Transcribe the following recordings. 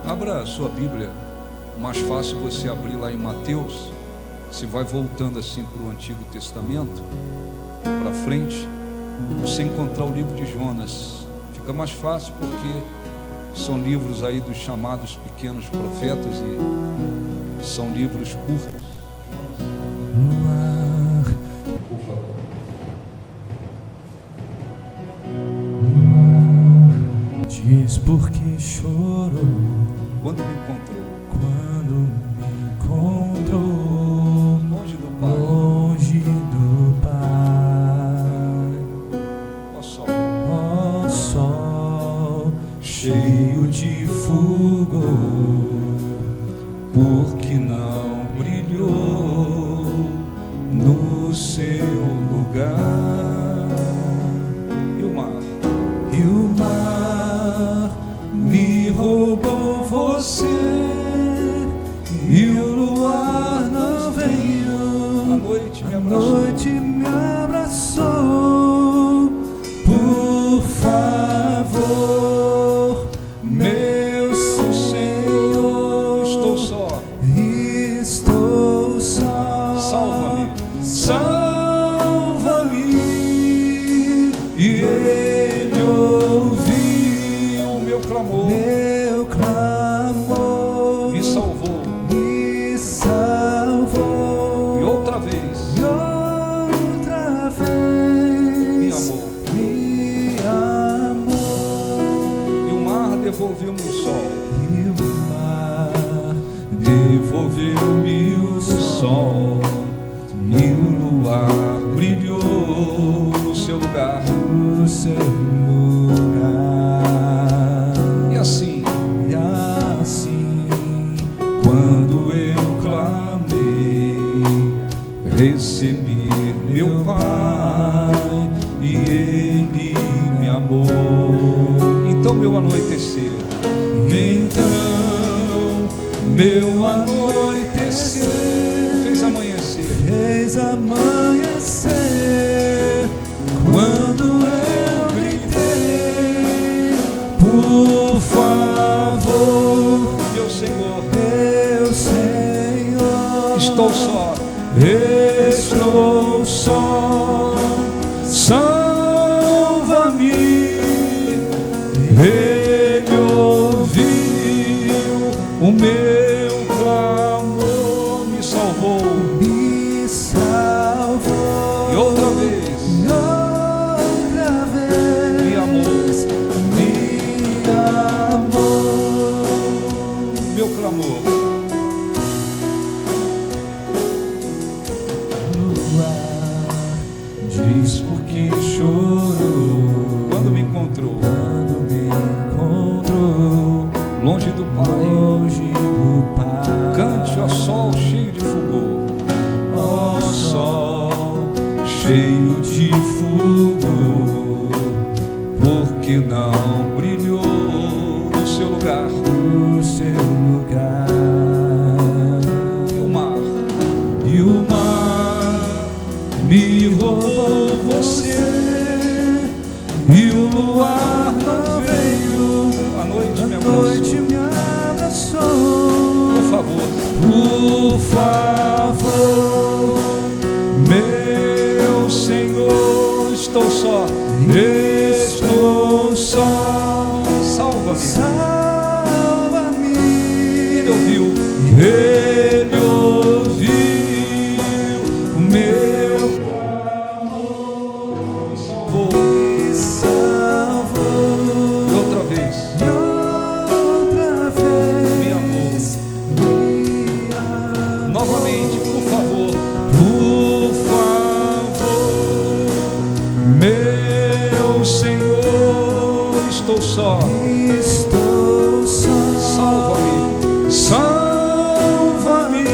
Abra a sua Bíblia, mais fácil você abrir lá em Mateus. Você vai voltando assim para o Antigo Testamento, para frente, você encontrar o livro de Jonas. Fica mais fácil porque são livros aí dos chamados pequenos profetas e são livros curtos. Por favor. Diz por que chorou Quando me encontrou longe do Pai, ó ó sol cheio de fulgor, porque não brilhou no seu lugar. E o mar me roubou você, e o luar não veio. A noite me A abraçou. noite me abraçou. Por favor, meu Senhor, Estou só. estou só. Salva-me. Salva-me. E Ele ouviu O meu clamor meu clamor, me salvou. me salvou. E outra vez E outra me vez amou. me amou. E o mar devolveu-me o sol. E o mar devolveu-me o sol, e o luar brilhou No seu lugar. no seu lugar. E assim, E assim, quando eu clamei, recebi meu Pai, e Ele me amou. então meu anoitecer Então, meu anoitecer fez amanhecer. fez amanhecer, quando eu gritei, por favor, Meu Senhor, meu Senhor, estou só. estou só. Salva-me. Ele ouviu o meu clamor, Me salvou. me salvou. E outra vez E outra vez me amou. me amou. Meu clamor No ar, diz por que chorou quando me encontrou quando me encontrou longe do Pai. longe do Pai. Cante, ó sol cheio de fulgor. Ó sol cheio de fulgor, porque não brilhou No seu lugar. no seu lugar. E o mar E o mar me roubou você, e o luar não veio. a noite me A abraçou. noite me abraçou. Por favor, Por favor, meu Senhor, estou só. estou só. Salva-me. Salva-me. Ele ouviu. Ele ouviu o meu Me salvou. me salvou. E outra vez E outra me amou. vez me amou. Novamente, por favor, Por favor, meu Senhor, estou só. estou só. Salva-me. Salva-me.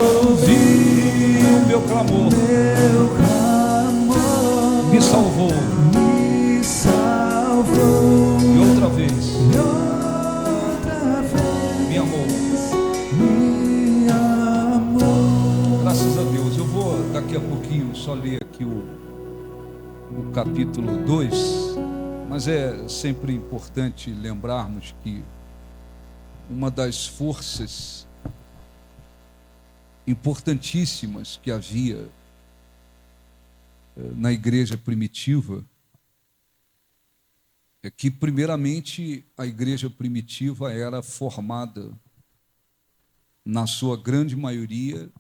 Ouvi O meu clamor meu clamor, me salvou. me salvou. E outra vez E outra vez me amou. me amou. Graças a Deus. Eu vou daqui a pouquinho só ler aqui o capítulo 2, Mas é sempre importante lembrarmos que uma das forças importantíssimas que havia na igreja primitiva é que, primeiramente, a igreja primitiva era formada, na sua grande maioria,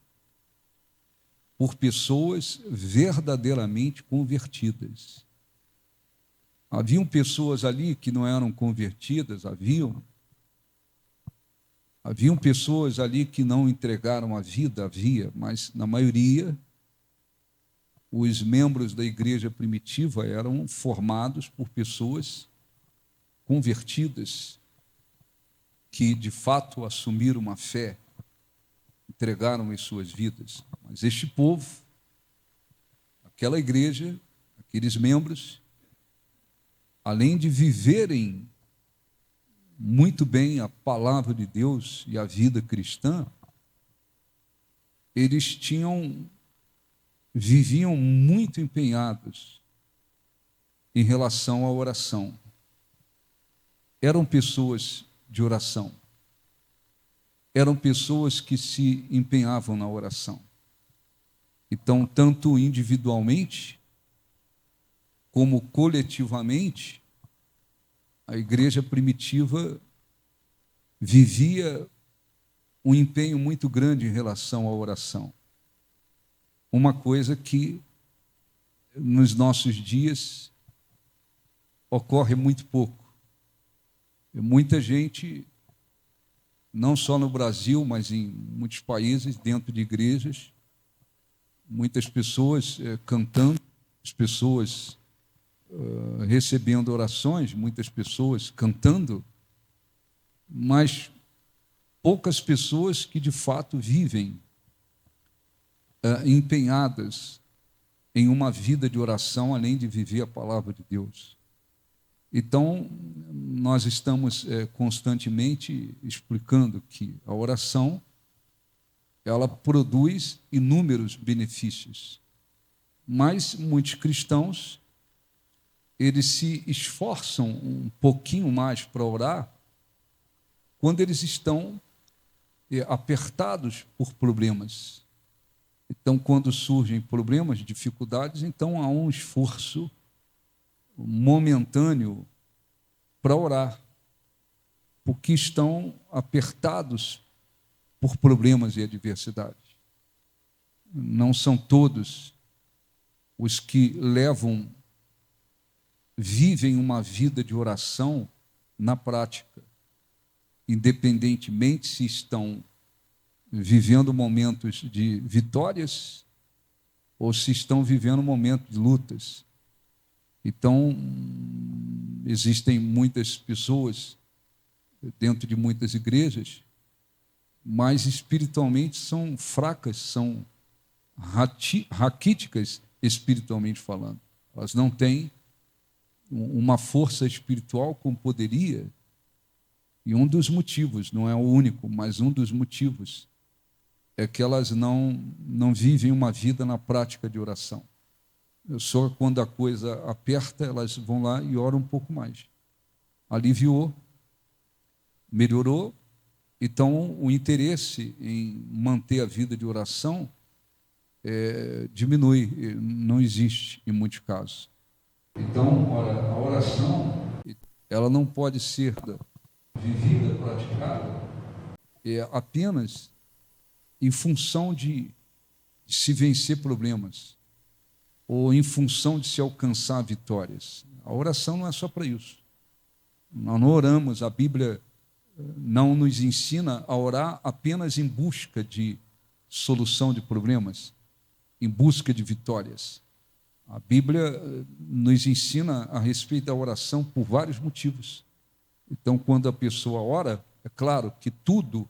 por pessoas verdadeiramente convertidas. Haviam pessoas ali que não eram convertidas, haviam pessoas ali que não entregaram a vida, havia, mas na maioria, os membros da igreja primitiva eram formados por pessoas convertidas, que de fato assumiram uma fé, entregaram as suas vidas. Mas este povo, aquela igreja, aqueles membros, além de viverem muito bem a palavra de Deus e a vida cristã, eles viviam muito empenhados em relação à oração. Eram pessoas de oração. Eram pessoas que se empenhavam na oração. Então, tanto individualmente como coletivamente, a igreja primitiva vivia um empenho muito grande em relação à oração. Uma coisa que nos nossos dias ocorre muito pouco. Muita gente, não só no Brasil, mas em muitos países, dentro de igrejas, muitas pessoas cantando, as pessoas recebendo orações, muitas pessoas cantando, mas poucas pessoas que de fato vivem empenhadas em uma vida de oração, além de viver a palavra de Deus. Então, nós estamos constantemente explicando que a oração, ela produz inúmeros benefícios, mas muitos cristãos, eles se esforçam um pouquinho mais para orar quando eles estão apertados por problemas. Então, quando surgem problemas, dificuldades, então há um esforço momentâneo para orar, porque estão apertados por problemas e adversidades. Não são todos os que vivem uma vida de oração na prática, independentemente se estão vivendo momentos de vitórias ou se estão vivendo momentos de lutas. Então, existem muitas pessoas dentro de muitas igrejas, mas espiritualmente são fracas, são raquíticas espiritualmente falando. Elas não têm uma força espiritual como poderia. E um dos motivos, não é o único, mas um dos motivos, é que elas não vivem uma vida na prática de oração. Só quando a coisa aperta, elas vão lá e oram um pouco mais. Aliviou, melhorou, então o interesse em manter a vida de oração diminui, não existe em muitos casos. Então, a oração, ela não pode ser vivida, praticada, apenas em função de se vencer problemas, ou em função de se alcançar vitórias. A oração não é só para isso. Nós não oramos, a Bíblia não nos ensina a orar apenas em busca de solução de problemas, em busca de vitórias. A Bíblia nos ensina a respeito da oração por vários motivos. Então, quando a pessoa ora, é claro que tudo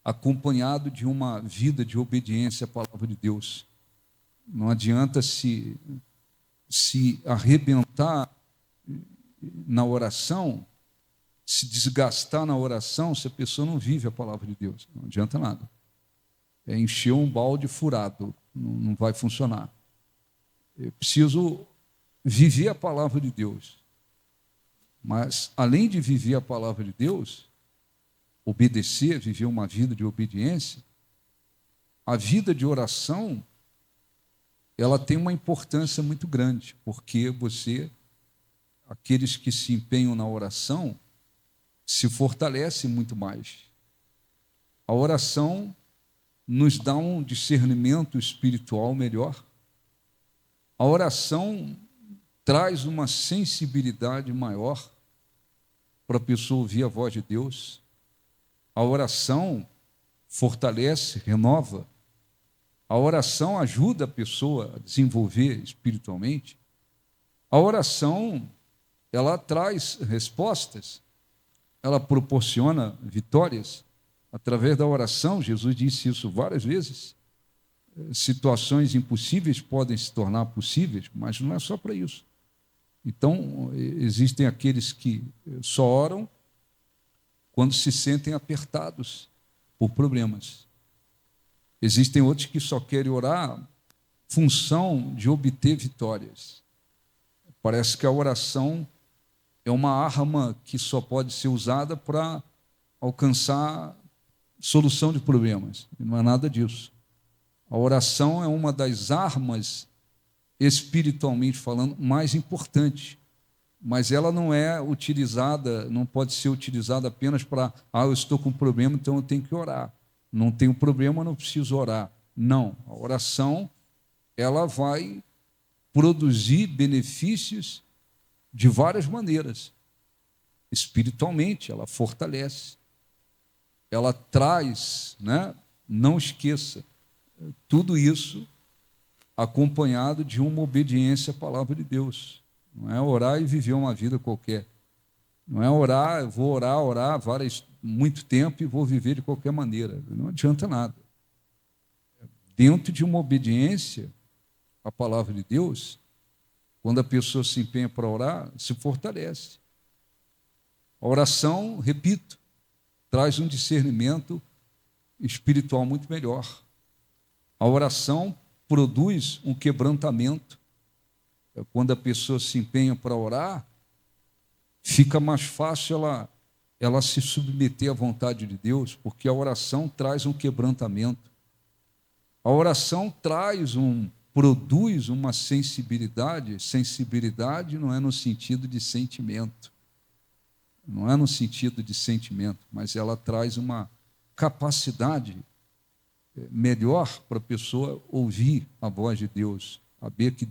acompanhado de uma vida de obediência à palavra de Deus. Não adianta se arrebentar na oração, se desgastar na oração, se a pessoa não vive a palavra de Deus. Não adianta nada. É encher um balde furado, não vai funcionar. Eu preciso viver a palavra de Deus. Mas, além de viver a palavra de Deus, obedecer, viver uma vida de obediência, a vida de oração, ela tem uma importância muito grande, porque aqueles que se empenham na oração, se fortalecem muito mais. A oração nos dá um discernimento espiritual melhor. A oração traz uma sensibilidade maior para a pessoa ouvir a voz de Deus. A oração fortalece, renova. A oração ajuda a pessoa a desenvolver espiritualmente. A oração, ela traz respostas, ela proporciona vitórias. Através da oração, Jesus disse isso várias vezes, situações impossíveis podem se tornar possíveis, mas não é só para isso. Então, existem aqueles que só oram quando se sentem apertados por problemas. Existem outros que só querem orar função de obter vitórias. Parece que a oração é uma arma que só pode ser usada para alcançar solução de problemas. E não é nada disso. A oração é uma das armas, espiritualmente falando, mais importantes. Mas ela não é utilizada, não pode ser utilizada apenas para, eu estou com um problema, então eu tenho que orar. Não tenho problema, não preciso orar. Não, a oração, ela vai produzir benefícios de várias maneiras. Espiritualmente, ela fortalece. Ela traz, não esqueça, tudo isso acompanhado de uma obediência à palavra de Deus. Não é orar e viver uma vida qualquer. Não é orar, eu vou orar muito tempo e vou viver de qualquer maneira. Não adianta nada. Dentro de uma obediência à palavra de Deus, quando a pessoa se empenha para orar, se fortalece. A oração, repito, traz um discernimento espiritual muito melhor. A oração produz um quebrantamento. Quando a pessoa se empenha para orar, fica mais fácil ela se submeter à vontade de Deus, porque a oração traz um quebrantamento. A oração produz uma sensibilidade. Sensibilidade não é no sentido de sentimento. Não é no sentido de sentimento, mas ela traz uma capacidade melhor para a pessoa ouvir a voz de Deus, saber que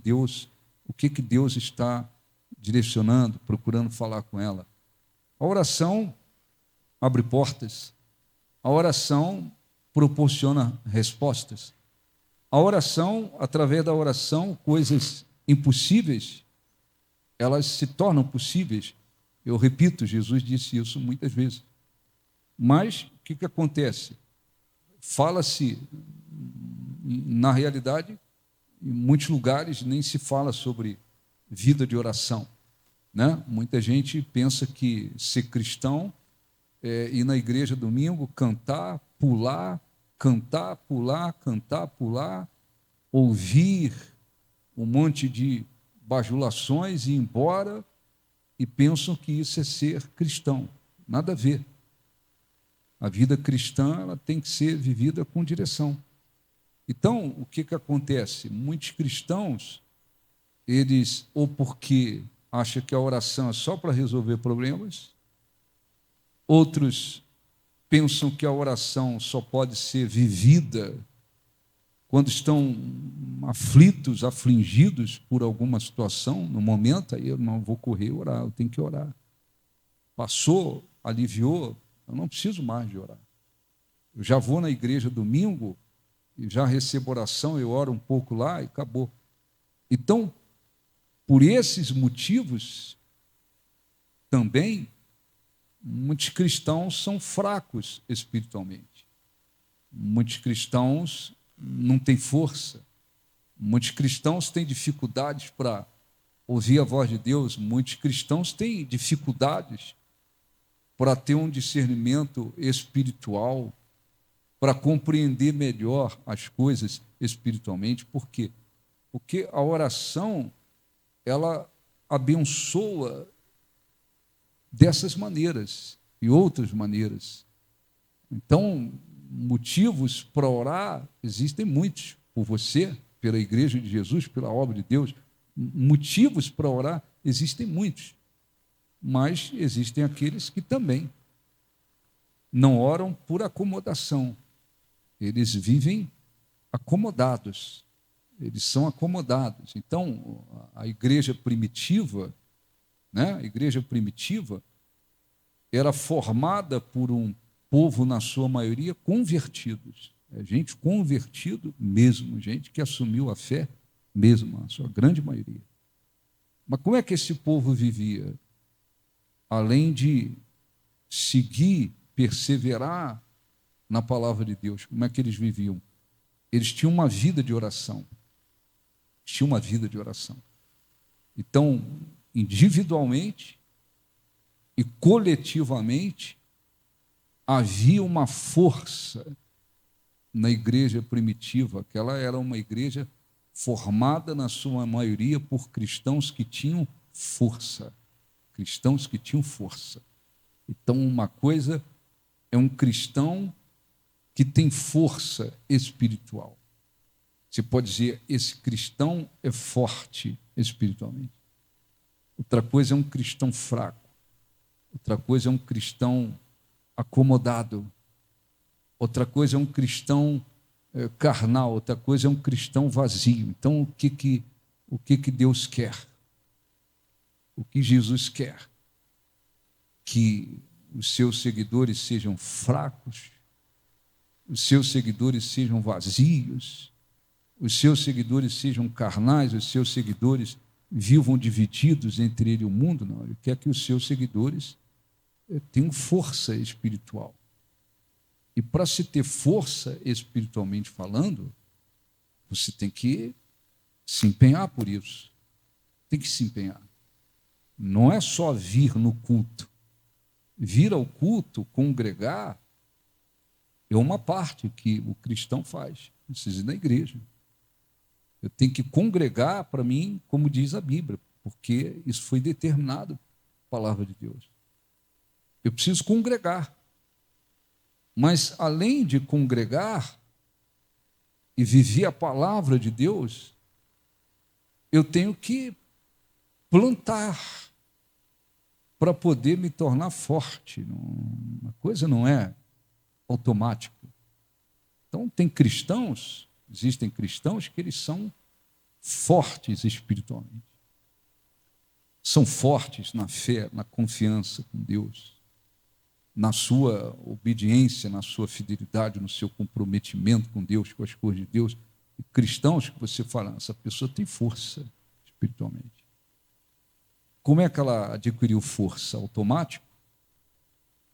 o que Deus está direcionando, procurando falar com ela. A oração abre portas. A oração proporciona respostas. A oração, através da oração, coisas impossíveis, elas se tornam possíveis. Eu repito, Jesus disse isso muitas vezes. Mas o que acontece? Fala-se, na realidade, em muitos lugares nem se fala sobre vida de oração. Muita gente pensa que ser cristão é ir na igreja domingo, cantar, pular, ouvir um monte de bajulações e ir embora, e pensam que isso é ser cristão. Nada a ver. A vida cristã ela tem que ser vivida com direção. Então, o que acontece? Muitos cristãos, eles, ou porque acham que a oração é só para resolver problemas, outros pensam que a oração só pode ser vivida quando estão aflitos, afligidos por alguma situação, no momento, aí eu não vou correr orar, eu tenho que orar. Passou, aliviou, eu não preciso mais de orar. Eu já vou na igreja domingo, e já recebo oração, eu oro um pouco lá e acabou. Então, por esses motivos, também, muitos cristãos são fracos espiritualmente. Muitos cristãos não têm força. Muitos cristãos têm dificuldades para ouvir a voz de Deus. Muitos cristãos têm dificuldades para ter um discernimento espiritual, para compreender melhor as coisas espiritualmente. Por quê? Porque a oração, ela abençoa dessas maneiras e outras maneiras. Então, motivos para orar existem muitos, por você, pela Igreja de Jesus, pela obra de Deus. Motivos para orar existem muitos, mas existem aqueles que também não oram por acomodação. Eles vivem acomodados, eles são acomodados. Então, a igreja primitiva, né? A igreja primitiva era formada por um povo, na sua maioria, convertidos. É gente convertido mesmo, gente que assumiu a fé mesmo, a sua grande maioria. Mas como é que esse povo vivia? Além de seguir, perseverar na palavra de Deus, como é que eles viviam? Eles tinham uma vida de oração. Tinham uma vida de oração. Então, individualmente e coletivamente, havia uma força na igreja primitiva, que ela era uma igreja formada, na sua maioria, por cristãos que tinham força. Cristãos que tinham força. Então, uma coisa é um cristão que tem força espiritual. Você pode dizer, esse cristão é forte espiritualmente. Outra coisa é um cristão fraco. Outra coisa é um cristão acomodado. Outra coisa é um cristão carnal. Outra coisa é um cristão vazio. Então, o que Deus quer? O que Jesus quer? Que os seus seguidores sejam fracos, os seus seguidores sejam vazios, os seus seguidores sejam carnais, os seus seguidores vivam divididos entre ele e o mundo. Não, ele quer que os seus seguidores tenham força espiritual. E para se ter força espiritualmente falando, você tem que se empenhar por isso. Tem que se empenhar. Não é só vir no culto. Vir ao culto, congregar, é uma parte que o cristão faz. Precisa ir na igreja. Eu tenho que congregar para mim, como diz a Bíblia, porque isso foi determinado pela palavra de Deus. Eu preciso congregar. Mas, além de congregar e viver a palavra de Deus, eu tenho que plantar para poder me tornar forte. Uma coisa não é automático. Então, existem cristãos que eles são fortes espiritualmente. São fortes na fé, na confiança com Deus, na sua obediência, na sua fidelidade, no seu comprometimento com Deus, com as coisas de Deus. E cristãos que você fala, essa pessoa tem força espiritualmente. Como é que ela adquiriu força? Automático?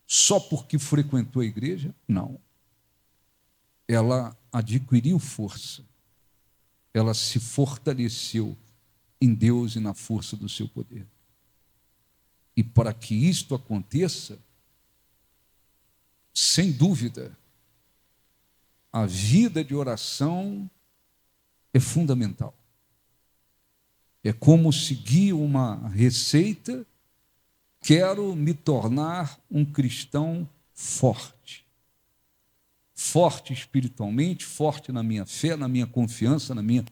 Só porque frequentou a igreja? Não. Ela adquiriu força. Ela se fortaleceu em Deus e na força do seu poder. E para que isto aconteça, sem dúvida, a vida de oração é fundamental. É como seguir uma receita. Quero me tornar um cristão forte. Forte espiritualmente, forte na minha fé, na minha confiança, na minha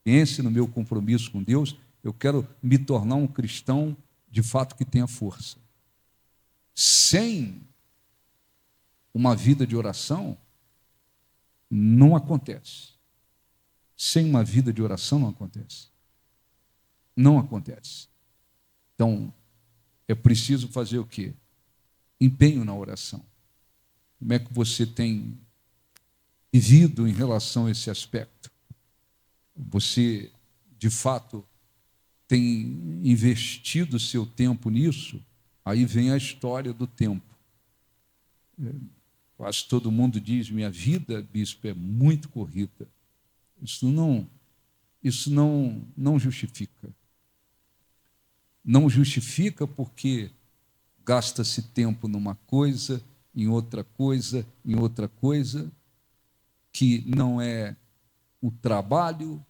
ciência, no meu compromisso com Deus. Eu quero me tornar um cristão, de fato, que tenha força. Sem uma vida de oração, não acontece. Sem uma vida de oração, não acontece. Não acontece. Então, é preciso fazer o quê? Empenho na oração. Como é que você tem vivido em relação a esse aspecto? Você, de fato, tem investido o seu tempo nisso? Aí vem a história do tempo. Quase todo mundo diz, minha vida, bispo, é muito corrida. Isso não justifica. Não justifica porque gasta-se tempo numa coisa, em outra coisa, que não é o trabalho,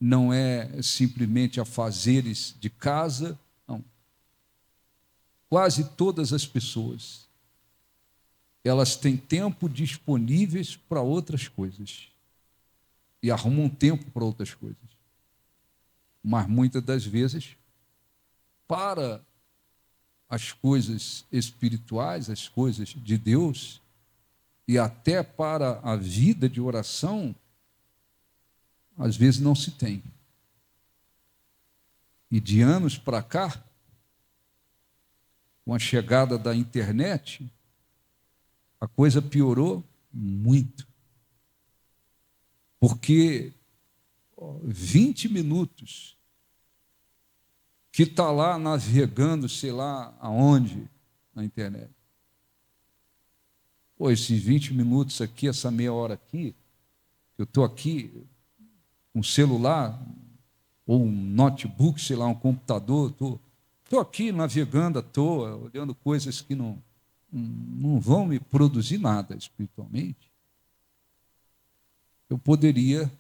não é simplesmente afazeres de casa, não. Quase todas as pessoas, elas têm tempo disponíveis para outras coisas e arrumam tempo para outras coisas. Mas muitas das vezes, para as coisas espirituais, as coisas de Deus, e até para a vida de oração, às vezes não se tem. E de anos para cá, com a chegada da internet, a coisa piorou muito. Porque 20 minutos que está lá navegando, sei lá aonde, na internet. Pô, esses 20 minutos aqui, essa meia hora aqui, eu estou aqui com um celular, ou um notebook, sei lá, um computador, estou aqui navegando à toa, olhando coisas que não vão me produzir nada espiritualmente. Eu poderia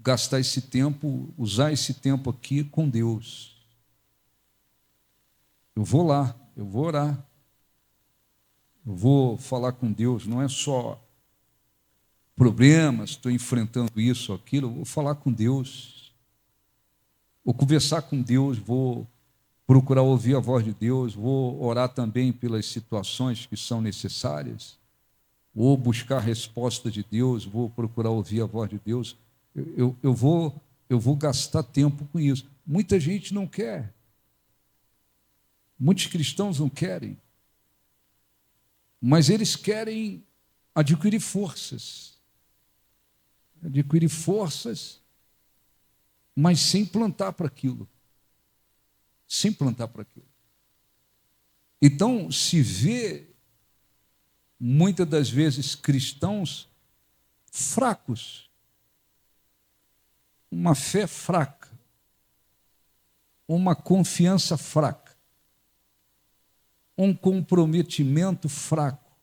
gastar esse tempo, usar esse tempo aqui com Deus. Eu vou lá, eu vou orar, eu vou falar com Deus, não é só problemas, estou enfrentando isso ou aquilo, eu vou falar com Deus, vou conversar com Deus, vou procurar ouvir a voz de Deus, vou orar também pelas situações que são necessárias, vou buscar a resposta de Deus, vou procurar ouvir a voz de Deus. Eu vou gastar tempo com isso. Muita gente não quer. Muitos cristãos não querem. Mas eles querem adquirir forças. Adquirir forças, mas sem plantar para aquilo. Sem plantar para aquilo. Então, se vê, muitas das vezes, cristãos fracos, uma fé fraca, uma confiança fraca, um comprometimento fraco,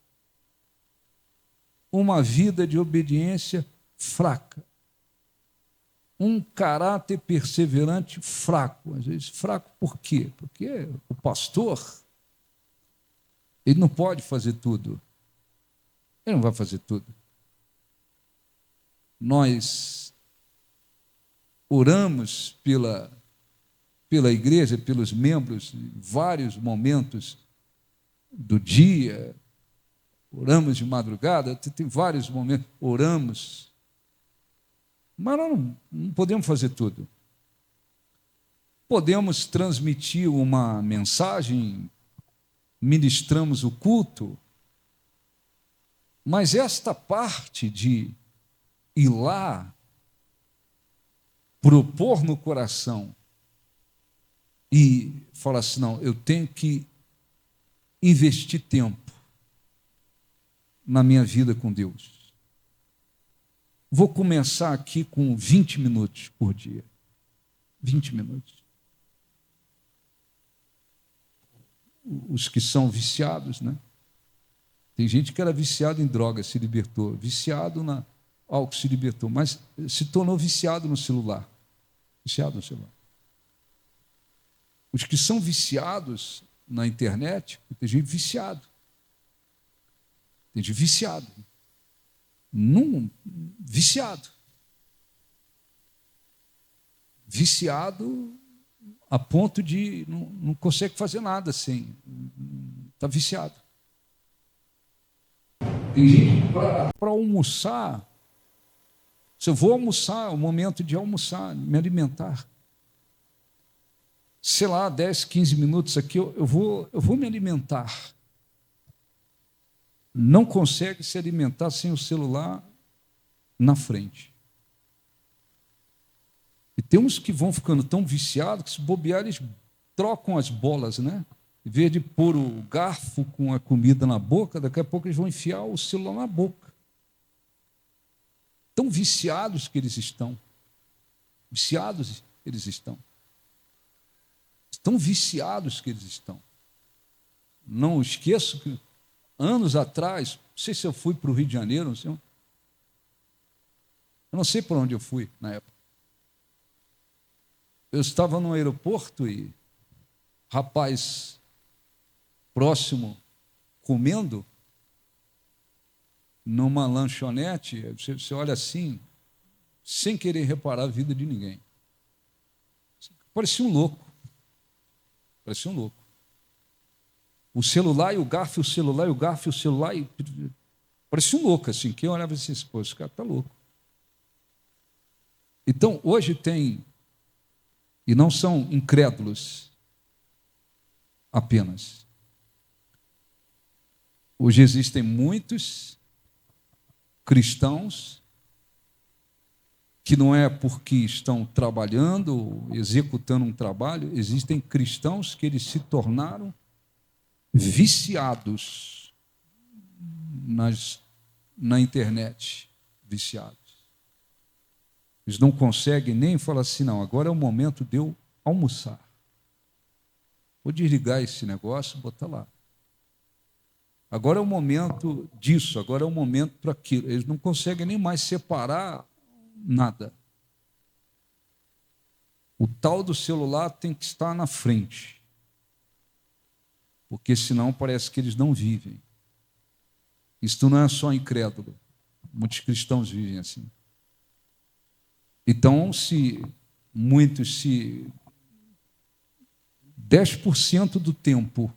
uma vida de obediência fraca, um caráter perseverante fraco. Às vezes, fraco por quê? Porque o pastor, ele não pode fazer tudo. Ele não vai fazer tudo. Nós oramos pela igreja, pelos membros, em vários momentos do dia, oramos de madrugada, tem vários momentos, oramos, mas nós não podemos fazer tudo. Podemos transmitir uma mensagem, ministramos o culto, mas esta parte de ir lá, propor no coração e falar assim, não, eu tenho que investir tempo na minha vida com Deus. Vou começar aqui com 20 minutos por dia. 20 minutos. Os que são viciados, né? Tem gente que era viciado em droga, se libertou. Viciado na álcool, se libertou. Mas se tornou viciado no celular. Viciado no celular. Os que são viciados na internet, tem gente viciado. Tem gente viciado. Viciado. Viciado a ponto de não consegue fazer nada sem. Está viciado. Tem gente para almoçar. Se eu vou almoçar, é o momento de almoçar, me alimentar. Sei lá, 10, 15 minutos aqui, eu vou me alimentar. Não consegue se alimentar sem o celular na frente. E tem uns que vão ficando tão viciados que, se bobear, eles trocam as bolas, né? Em vez de pôr o garfo com a comida na boca, daqui a pouco eles vão enfiar o celular na boca. Tão viciados que eles estão. Viciados eles estão. Tão viciados que eles estão. Não esqueço que, anos atrás, não sei se eu fui para o Rio de Janeiro, não sei, Eu não sei por onde eu fui na época. Eu estava no aeroporto e rapaz próximo comendo numa lanchonete, você olha assim, sem querer reparar a vida de ninguém. Parecia um louco. Parecia um louco. O celular e o garfo, o celular e o garfo, o celular e... Parecia um louco, assim. Quem olhava assim, pô, esse cara está louco. Então, hoje tem, e não são incrédulos apenas. Hoje existem muitos cristãos que não é porque estão trabalhando, executando um trabalho, existem cristãos que eles se tornaram viciados na internet, viciados. Eles não conseguem nem falar assim, não, agora é o momento de eu almoçar. Vou desligar esse negócio e botar lá. Agora é o momento disso, agora é o momento para aquilo. Eles não conseguem nem mais separar nada. O tal do celular tem que estar na frente, porque senão parece que eles não vivem. Isto não é só incrédulo, muitos cristãos vivem assim. Então, se 10% do tempo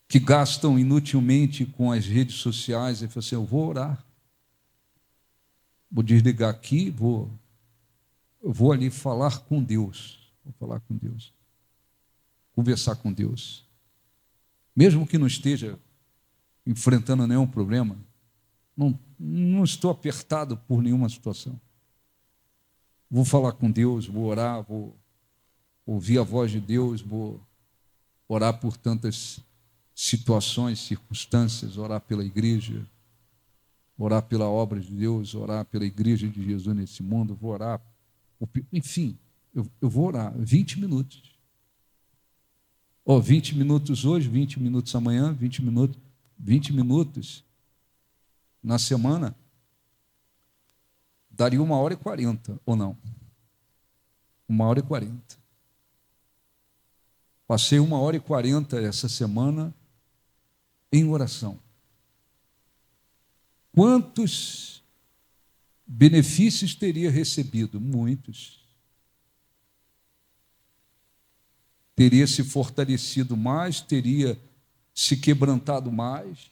que gastam inutilmente com as redes sociais, e falam assim, eu vou orar, vou desligar aqui, eu vou ali falar com Deus, conversar com Deus. Mesmo que não esteja enfrentando nenhum problema, não estou apertado por nenhuma situação. Vou falar com Deus, vou orar, vou ouvir a voz de Deus, vou orar por tantas situações, circunstâncias, orar pela igreja, orar pela obra de Deus, orar pela igreja de Jesus nesse mundo, vou orar, enfim, eu vou orar 20 minutos. 20 minutos hoje, 20 minutos amanhã, 20 minutos na semana, daria 1h40, ou não? 1h40. Passei 1h40 essa semana em oração. Quantos benefícios teria recebido? Muitos. Teria se fortalecido mais, teria se quebrantado mais,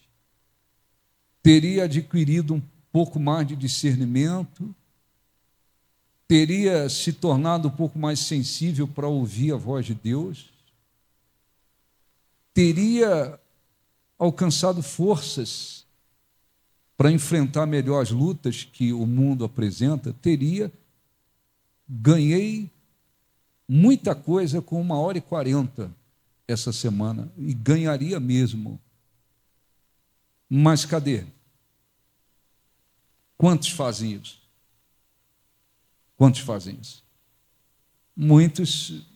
teria adquirido um pouco mais de discernimento, teria se tornado um pouco mais sensível para ouvir a voz de Deus, teria alcançado forças para enfrentar melhor as lutas que o mundo apresenta, ganhei muita coisa com 1h40 essa semana, e ganharia mesmo. Mas cadê? Quantos fazem isso? Quantos fazem isso? Muitos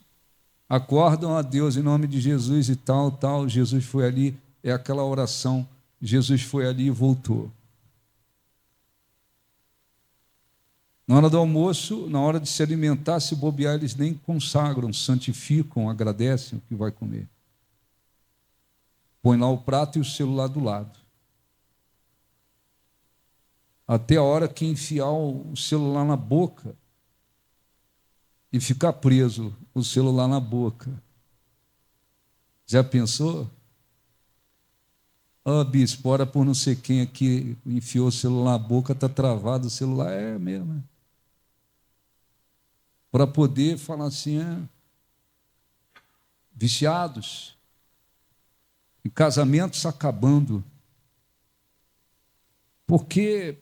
acordam a Deus em nome de Jesus e tal, Jesus foi ali, é aquela oração, Jesus foi ali e voltou. Na hora do almoço, na hora de se alimentar, se bobear, eles nem consagram, santificam, agradecem o que vai comer. Põe lá o prato e o celular do lado. Até a hora que enfiar o celular na boca e ficar preso o celular na boca. Já pensou? Bispo, ora por não sei quem aqui enfiou o celular na boca, está travado o celular. É mesmo. Para poder falar assim, viciados, e casamentos acabando. Porque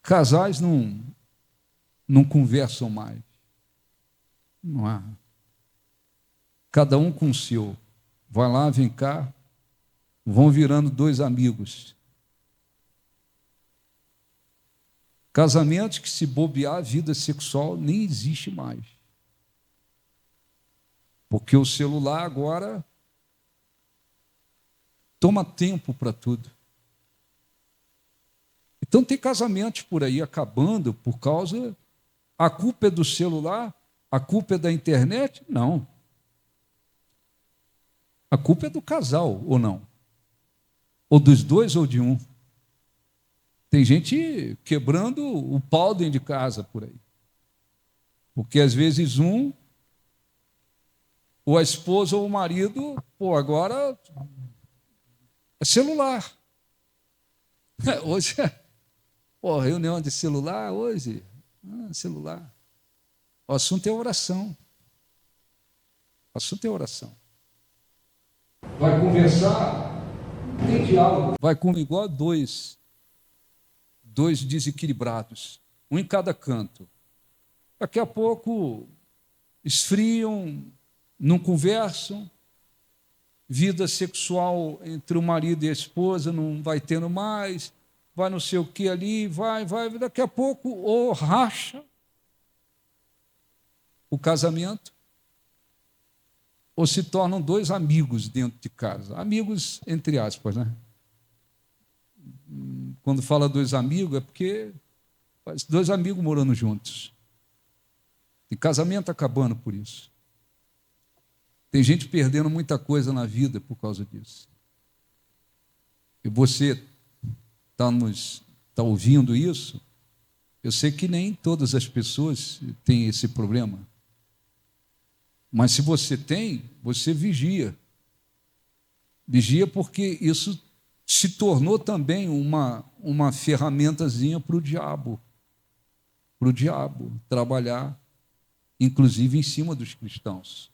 casais não conversam mais. Não há. Cada um com o seu. Vai lá, vem cá, vão virando dois amigos. Casamentos que, se bobear, a vida sexual nem existe mais. Porque o celular agora toma tempo para tudo. E Então tem casamentos por aí acabando por causa... A culpa é do celular? A culpa é da internet? Não. A culpa é do casal, ou não? Ou dos dois ou de um. Tem gente quebrando o pau dentro de casa por aí. Porque às vezes ou a esposa ou o marido, agora é celular. Hoje reunião de celular, hoje, celular. O assunto é oração. O assunto é oração. Vai conversar, tem diálogo. Vai igual dois desequilibrados, um em cada canto. Daqui a pouco esfriam, não conversam, vida sexual entre o marido e a esposa não vai tendo mais, vai não sei o que ali, vai, daqui a pouco ou racha o casamento, ou se tornam dois amigos dentro de casa. Amigos, entre aspas, né? Quando fala dois amigos, é porque dois amigos morando juntos. Tem casamento acabando por isso. Tem gente perdendo muita coisa na vida por causa disso. E você está ouvindo isso, eu sei que nem todas as pessoas têm esse problema. Mas se você tem, você vigia. Vigia porque isso se tornou também uma ferramentazinha para o diabo. Para o diabo trabalhar, inclusive em cima dos cristãos.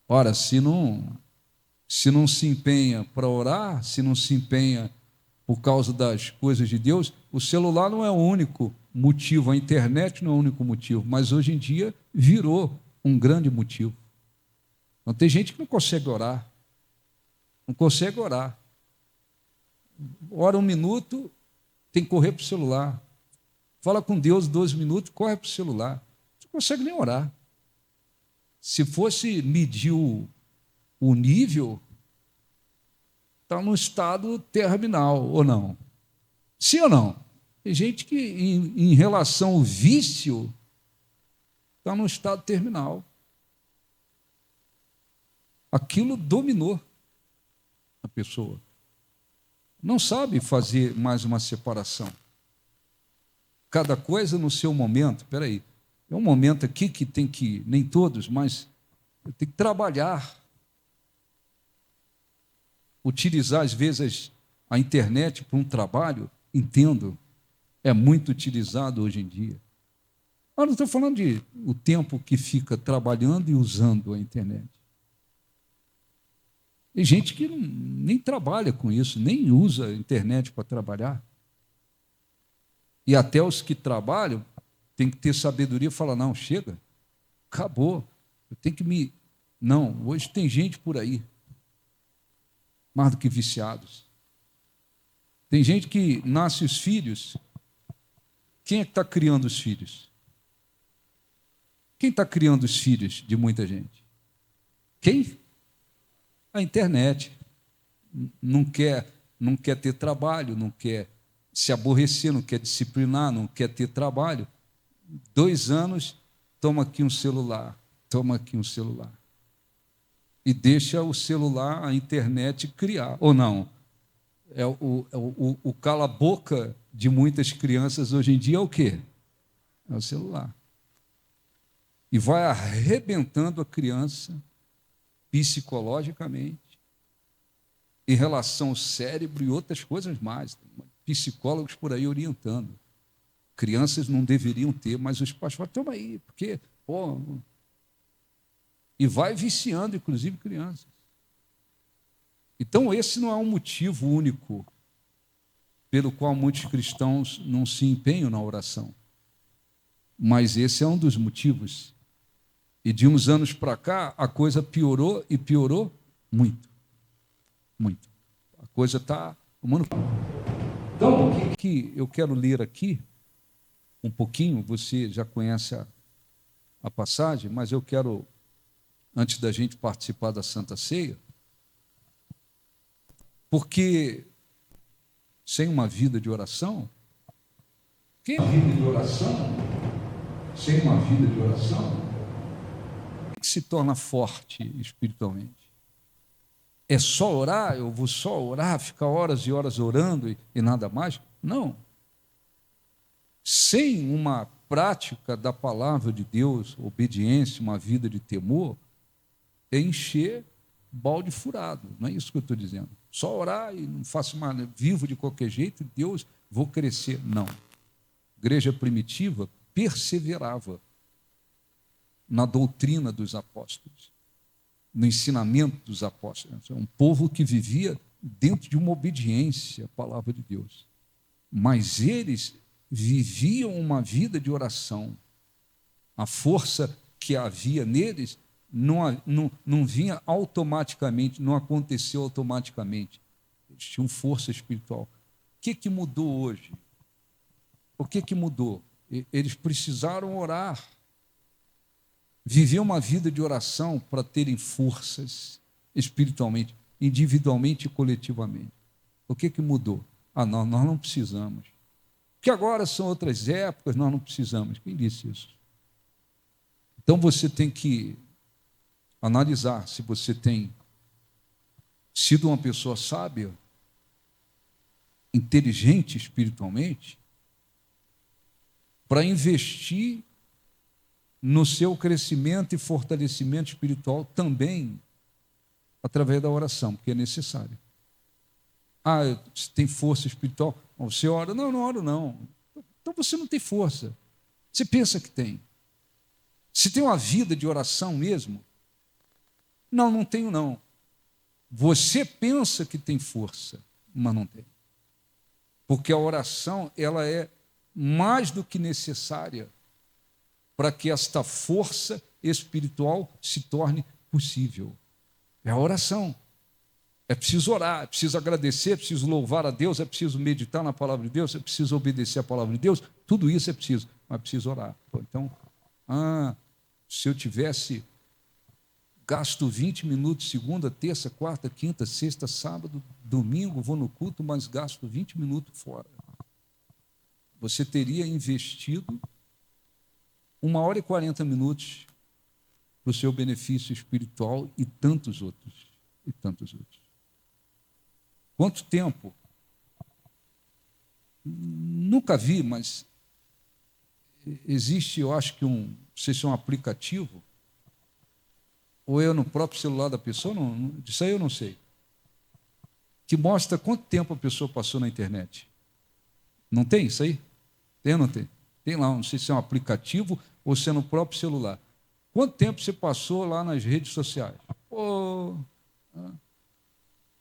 Ora, se não se empenha para orar, se não se empenha por causa das coisas de Deus, o celular não é o único motivo, a internet não é o único motivo, mas hoje em dia virou um grande motivo. Então, tem gente que não consegue orar. Não consegue orar. Ora 1 minuto, tem que correr para o celular. Fala com Deus 12 minutos, corre para o celular. Não consegue nem orar. Se fosse medir o nível, está num estado terminal, ou não? Sim ou não? Tem gente que, em relação ao vício, está num estado terminal. Aquilo dominou a pessoa. Não sabe fazer mais uma separação. Cada coisa no seu momento. Espera aí, é um momento aqui que tem que, nem todos, mas tem que trabalhar. Utilizar, às vezes, a internet para um trabalho, entendo, é muito utilizado hoje em dia. Eu não estou falando de o tempo que fica trabalhando e usando a internet. Tem gente que nem trabalha com isso, nem usa a internet para trabalhar. E até os que trabalham têm que ter sabedoria e falar, não, chega, acabou, eu tenho que me... Não, hoje tem gente por aí, mais do que viciados. Tem gente que nasce os filhos. Quem é que está criando os filhos? Quem está criando os filhos de muita gente? Quem? A internet. Não quer ter trabalho, não quer se aborrecer, não quer disciplinar, não quer ter trabalho. 2 anos, toma aqui um celular, toma aqui um celular. E deixa o celular, a internet criar, ou não? O cala-boca de muitas crianças hoje em dia é o quê? É o celular. E vai arrebentando a criança psicologicamente, em relação ao cérebro e outras coisas mais. Psicólogos por aí orientando. Crianças não deveriam ter, mas os pais falam, toma aí, porque... E vai viciando, inclusive, crianças. Então, esse não é um motivo único pelo qual muitos cristãos não se empenham na oração. Mas esse é um dos motivos. E de uns anos para cá, a coisa piorou e piorou muito. Muito. A coisa está... Então, o que eu quero ler aqui, um pouquinho, você já conhece a passagem, mas eu quero, antes da gente participar da Santa Ceia, porque sem uma vida de oração? Quem tem uma vida de oração? Sem uma vida de oração? Quem que se torna forte espiritualmente? É só orar? Eu vou só orar, ficar horas e horas orando e nada mais? Não. Sem uma prática da palavra de Deus, obediência, uma vida de temor, é encher balde furado. Não é isso que eu estou dizendo. Só orar e não faço mais, vivo de qualquer jeito, Deus, vou crescer. Não. A igreja primitiva perseverava na doutrina dos apóstolos, no ensinamento dos apóstolos. É um povo que vivia dentro de uma obediência à palavra de Deus. Mas eles viviam uma vida de oração. A força que havia neles não vinha automaticamente, não aconteceu automaticamente. Eles tinham força espiritual. O que mudou hoje? O que mudou? Eles precisaram orar. Viver uma vida de oração para terem forças espiritualmente, individualmente e coletivamente. O que mudou? Nós não precisamos. Porque agora são outras épocas, nós não precisamos. Quem disse isso? Então você tem que analisar se você tem sido uma pessoa sábia, inteligente espiritualmente, para investir no seu crescimento e fortalecimento espiritual também através da oração, porque é necessário. Você tem força espiritual? Você ora? Não oro não. Então você não tem força. Você pensa que tem. Você tem uma vida de oração mesmo? Não tenho não. Você pensa que tem força, mas não tem. Porque a oração, ela é mais do que necessária para que esta força espiritual se torne possível. É a oração. É preciso orar, é preciso agradecer, é preciso louvar a Deus, é preciso meditar na palavra de Deus, é preciso obedecer a palavra de Deus, tudo isso é preciso, mas é preciso orar. Então, se eu tivesse gasto 20 minutos, segunda, terça, quarta, quinta, sexta, sábado, domingo, vou no culto, mas gasto 20 minutos fora. Você teria investido 1h40 para o seu benefício espiritual e tantos outros. Quanto tempo? Nunca vi, mas existe, eu acho que não sei se é um aplicativo, ou é no próprio celular da pessoa, disso aí eu não sei, que mostra quanto tempo a pessoa passou na internet. Não tem isso aí? Tem ou não tem? Tem lá, não sei se é um aplicativo ou se é no próprio celular. Quanto tempo você passou lá nas redes sociais?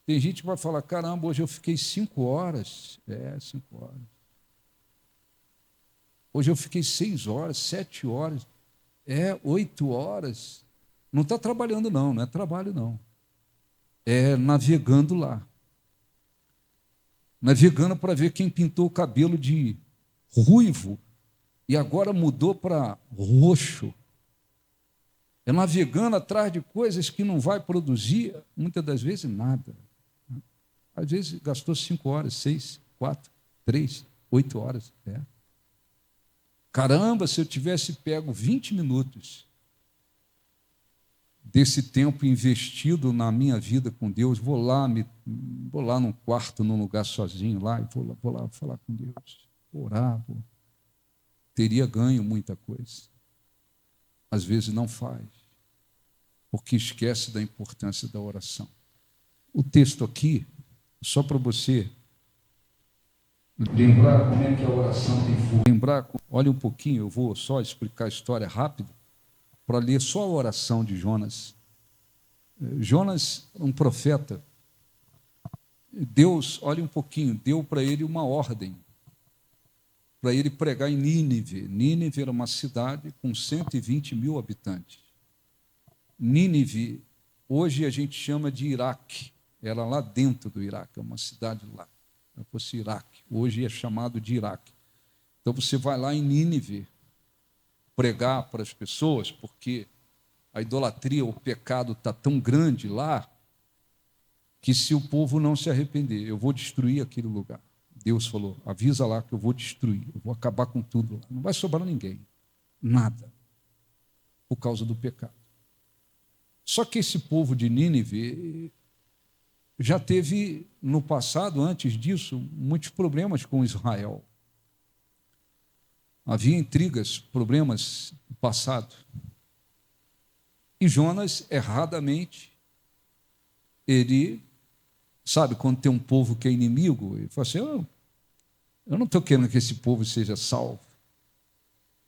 Tem gente que vai falar, caramba, hoje eu fiquei 5 horas. 5 horas. Hoje eu fiquei 6 horas, 7 horas. 8 horas. Não está trabalhando não é trabalho não. É navegando lá. Navegando para ver quem pintou o cabelo de ruivo e agora mudou para roxo. É navegando atrás de coisas que não vai produzir, muitas das vezes, nada. Às vezes gastou 5 horas, 6, 4, 3, 8 horas. Caramba, se eu tivesse pego 20 minutos desse tempo investido na minha vida com Deus, vou lá num quarto, num lugar sozinho lá, e vou lá falar com Deus, orar, teria ganho muita coisa. Às vezes não faz, porque esquece da importância da oração. O texto aqui, só para você lembrar como é que a oração tem força. Olha um pouquinho, eu vou só explicar a história rápido, para ler só a oração de Jonas. Jonas, um profeta, Deus, olha um pouquinho, deu para ele uma ordem, para ele pregar em Nínive. Nínive era uma cidade com 120 mil habitantes. Nínive, hoje a gente chama de Iraque, era lá dentro do Iraque, é uma cidade lá, se fosse Iraque, hoje é chamado de Iraque. Então você vai lá em Nínive pregar para as pessoas, porque a idolatria, o pecado está tão grande lá, que se o povo não se arrepender, eu vou destruir aquele lugar. Deus falou, avisa lá que eu vou destruir, eu vou acabar com tudo lá. Não vai sobrar ninguém, nada, por causa do pecado. Só que esse povo de Nínive já teve, no passado, antes disso, muitos problemas com Israel. Havia intrigas, problemas no passado. E Jonas, erradamente, ele, sabe, quando tem um povo que é inimigo, ele fala assim, eu não estou querendo que esse povo seja salvo.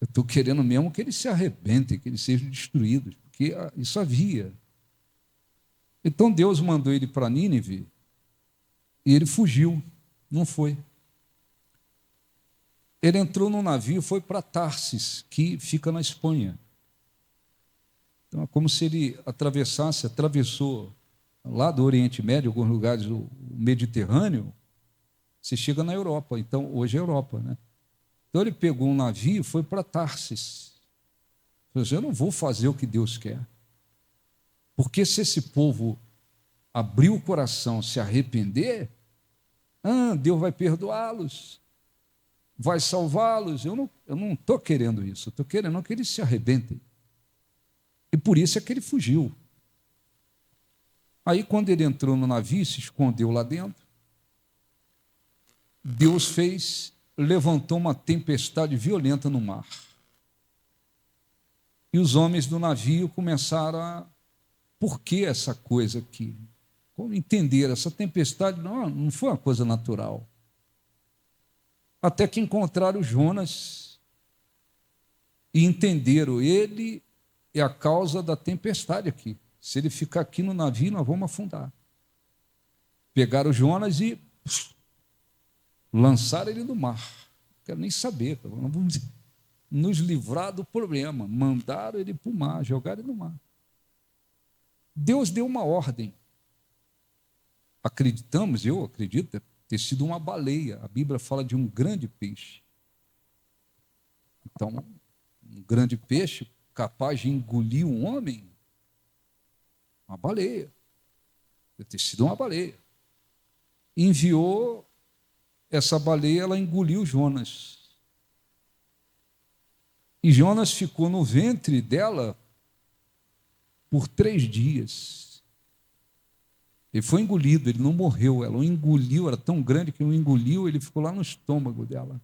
Eu estou querendo mesmo que eles se arrebentem, que eles sejam destruídos, porque isso havia. Então Deus mandou ele para Nínive e ele fugiu, não foi. Ele entrou num navio e foi para Tarsis, que fica na Espanha. Então é como se ele atravessou lá do Oriente Médio, alguns lugares do Mediterrâneo, você chega na Europa. Então, hoje é Europa, né? Então ele pegou um navio e foi para Tarsis. Ele disse, eu não vou fazer o que Deus quer. Porque se esse povo abrir o coração, se arrepender, Deus vai perdoá-los, vai salvá-los. Eu não estou querendo isso, eu estou querendo que eles se arrebentem. E por isso é que ele fugiu. Aí, quando ele entrou no navio, se escondeu lá dentro, Deus levantou uma tempestade violenta no mar. E os homens do navio começaram a... Por que essa coisa aqui? Como entender? Essa tempestade não foi uma coisa natural. Até que encontraram Jonas e entenderam, ele é a causa da tempestade aqui. Se ele ficar aqui no navio, nós vamos afundar. Pegaram Jonas e lançaram ele no mar. Não quero nem saber, nós vamos nos livrar do problema. Mandaram ele para o mar, jogaram ele no mar. Deus deu uma ordem. Eu acredito, ter sido uma baleia. A Bíblia fala de um grande peixe. Então, um grande peixe capaz de engolir um homem, uma baleia. Deve ter sido uma baleia. Enviou essa baleia, ela engoliu Jonas. E Jonas ficou no ventre dela por 3 dias. Ele foi engolido, ele não morreu, ela o engoliu, era tão grande que o engoliu, ele ficou lá no estômago dela.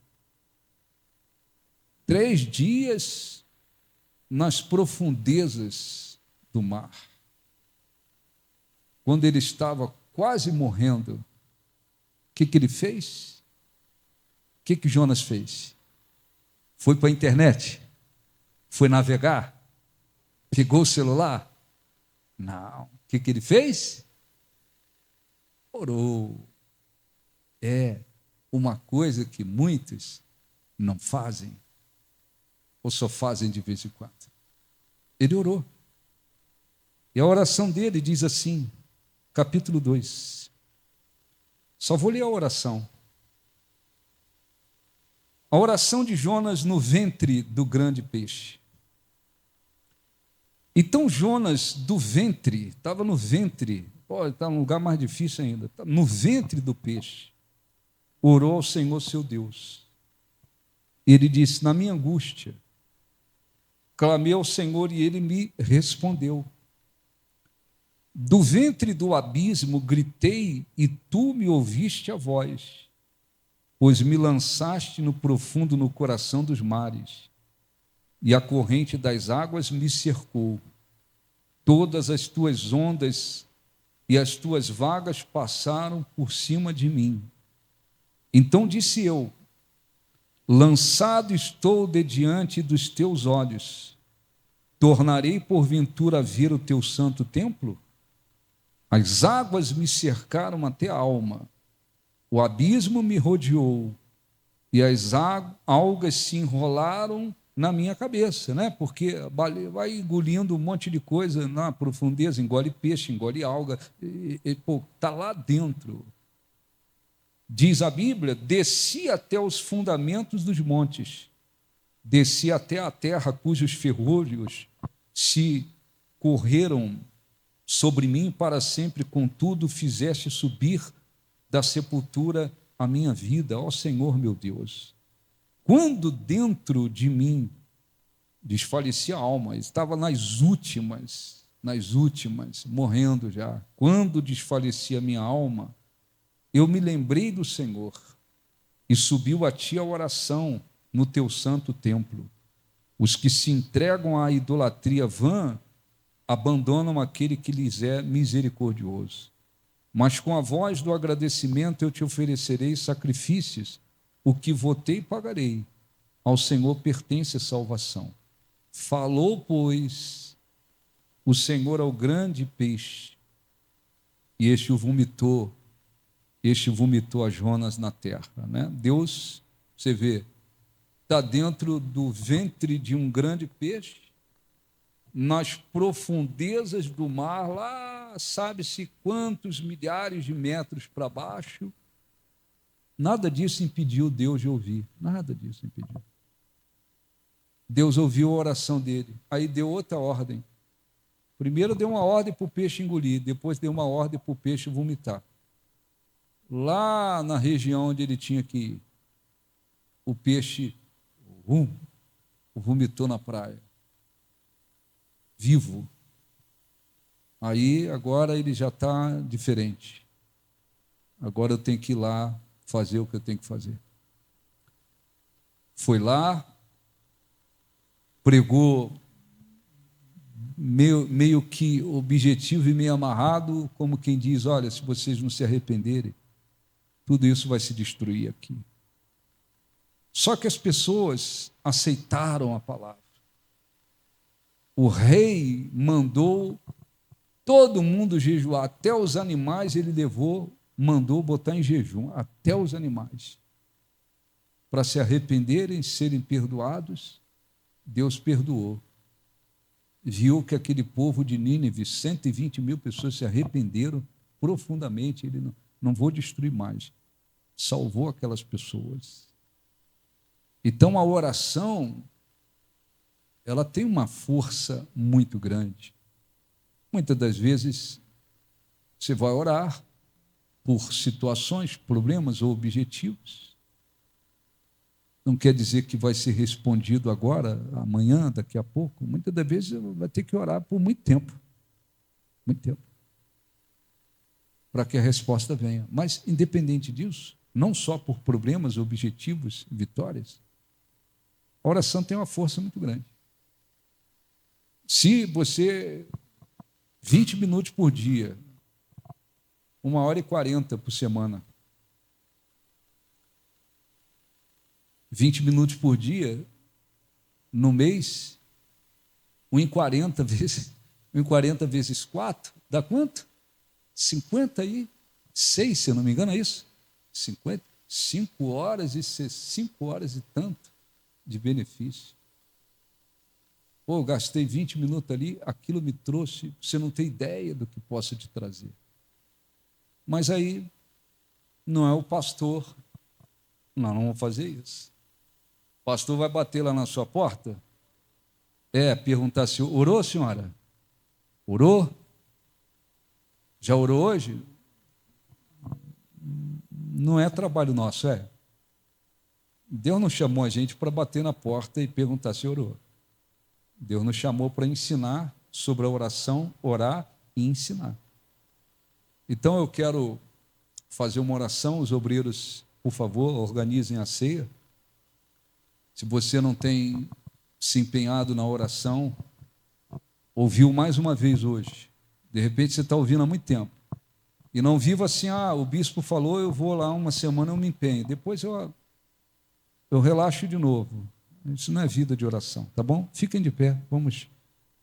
3 dias nas profundezas do mar. Quando ele estava quase morrendo, o que ele fez? O que Jonas fez? Foi para a internet? Foi navegar? Pegou o celular? Não. O que ele fez? Orou. É uma coisa que muitos não fazem, ou só fazem de vez em quando. Ele orou. E a oração dele diz assim, capítulo 2. Só vou ler a oração. A oração de Jonas no ventre do grande peixe. Então Jonas do ventre, estava no ventre, está num lugar mais difícil ainda, tá no ventre do peixe, orou ao Senhor seu Deus. Ele disse, na minha angústia, clamei ao Senhor e ele me respondeu. Do ventre do abismo gritei e tu me ouviste a voz, pois me lançaste no profundo no coração dos mares, e a corrente das águas me cercou. Todas as tuas ondas e as tuas vagas passaram por cima de mim. Então disse eu, lançado estou de diante dos teus olhos, tornarei porventura a ver o teu santo templo? As águas me cercaram até a alma, o abismo me rodeou, e as algas se enrolaram na minha cabeça, né? Porque a baleia vai engolindo um monte de coisa na profundeza, engole peixe, engole alga, está lá dentro. Diz a Bíblia, desci até os fundamentos dos montes, desci até a terra cujos ferrolhos se correram sobre mim para sempre, contudo fizeste subir da sepultura a minha vida, ó Senhor meu Deus. Quando dentro de mim desfalecia a alma, estava nas últimas, morrendo já. Quando desfalecia a minha alma, eu me lembrei do Senhor e subiu a ti a oração no teu santo templo. Os que se entregam à idolatria vã abandonam aquele que lhes é misericordioso. Mas com a voz do agradecimento eu te oferecerei sacrifícios, o que votei pagarei. Ao Senhor pertence a salvação. Falou, pois, o Senhor ao grande peixe, e este vomitou a Jonas na terra. Né? Deus, você vê, está dentro do ventre de um grande peixe, nas profundezas do mar, lá sabe-se quantos milhares de metros para baixo. Nada disso impediu Deus de ouvir, nada disso impediu. Deus ouviu a oração dele, aí deu outra ordem. Primeiro deu uma ordem para o peixe engolir, depois deu uma ordem para o peixe vomitar. Lá na região onde ele tinha que ir, o peixe vomitou na praia, vivo. Aí agora ele já está diferente. Agora eu tenho que ir lá fazer o que eu tenho que fazer. Foi lá, pregou meio que objetivo e meio amarrado, como quem diz, olha, se vocês não se arrependerem, tudo isso vai se destruir aqui. Só que as pessoas aceitaram a palavra. O rei mandou todo mundo jejuar, até os animais ele mandou botar em jejum, até os animais, para se arrependerem, serem perdoados. Deus perdoou. Viu que aquele povo de Nínive, 120 mil pessoas se arrependeram profundamente. Ele não vou destruir mais. Salvou aquelas pessoas. Então a oração, ela tem uma força muito grande. Muitas das vezes você vai orar por situações, problemas ou objetivos. Não quer dizer que vai ser respondido agora, amanhã, daqui a pouco. Muitas das vezes vai ter que orar por muito tempo. Muito tempo. Para que a resposta venha. Mas, independente disso, não só por problemas, objetivos, vitórias, a oração tem uma força muito grande. Se você, 20 minutos por dia, 1h40 por semana, 20 minutos por dia, no mês, 1,40 vezes 4, dá quanto? 56, se eu não me engano, é isso? 5 horas e tanto de benefício. Pô, gastei 20 minutos ali, aquilo me trouxe, você não tem ideia do que possa te trazer. Mas aí, não é o pastor, não vamos fazer isso. O pastor vai bater lá na sua porta, perguntar se orou, senhora? Orou? Já orou hoje? Não é trabalho nosso, é. Deus não chamou a gente para bater na porta e perguntar se orou. Deus nos chamou para ensinar sobre a oração, orar e ensinar. Então eu quero fazer uma oração, os obreiros, por favor, organizem a ceia. Se você não tem se empenhado na oração, ouviu mais uma vez hoje, de repente você está ouvindo há muito tempo, e não viva assim, o bispo falou, eu vou lá uma semana, eu me empenho, depois eu relaxo de novo. Isso não é vida de oração, tá bom? Fiquem de pé, vamos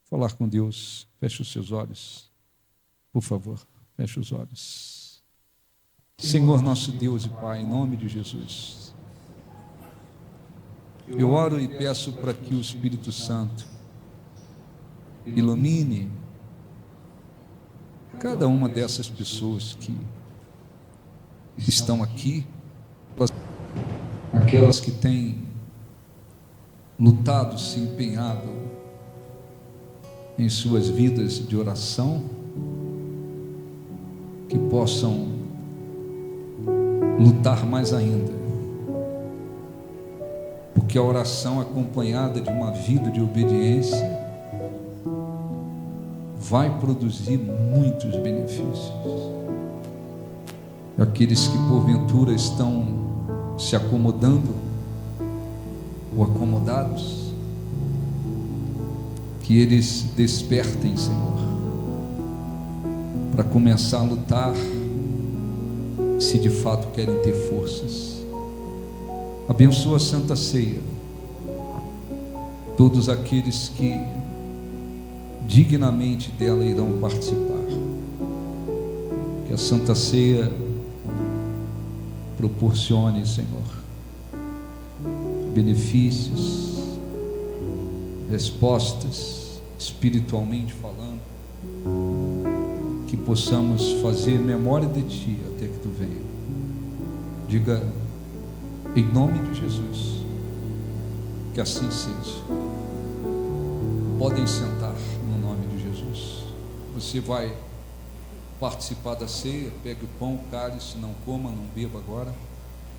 falar com Deus. Feche os seus olhos, por favor, feche os olhos. Senhor nosso Deus e Pai, em nome de Jesus, eu oro e peço para que o Espírito Santo ilumine cada uma dessas pessoas que estão aqui, aquelas que têm lutado, se empenhado em suas vidas de oração, que possam lutar mais ainda, porque a oração acompanhada de uma vida de obediência vai produzir muitos benefícios. Aqueles que porventura estão se acomodando ou acomodados, que eles despertem, Senhor, para começar a lutar, se de fato querem ter forças. Abençoa a Santa Ceia, todos aqueles que dignamente dela irão participar. Que a Santa Ceia proporcione, Senhor, benefícios, respostas, espiritualmente falando, que possamos fazer memória de Ti até que Tu venha. Diga, em nome de Jesus, que assim seja. Podem sentar no nome de Jesus. Você vai participar da ceia, pegue o pão, o cálice, não coma, não beba agora.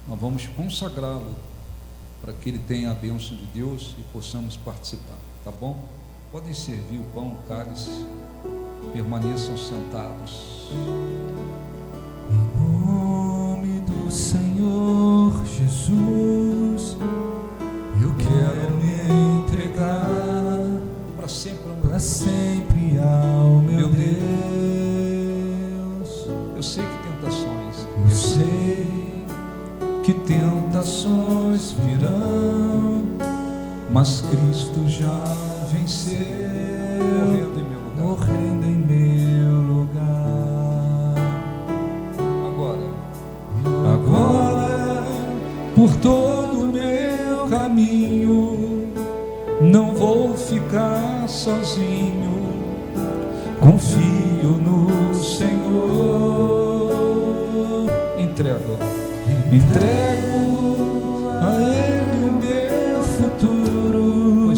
Nós vamos consagrá-lo para que ele tenha a bênção de Deus e possamos participar, tá bom? Podem servir o pão, o cálice, permaneçam sentados. Em nome do Senhor Jesus, eu quero me entregar para sempre ao meu Deus. Eu sei que tentações, eu sei que tentações virão, mas Cristo já venceu, morrendo em meu lugar. Agora, por todo o meu caminho, não vou ficar sozinho, confio no Senhor. Entrego a Ele o meu futuro,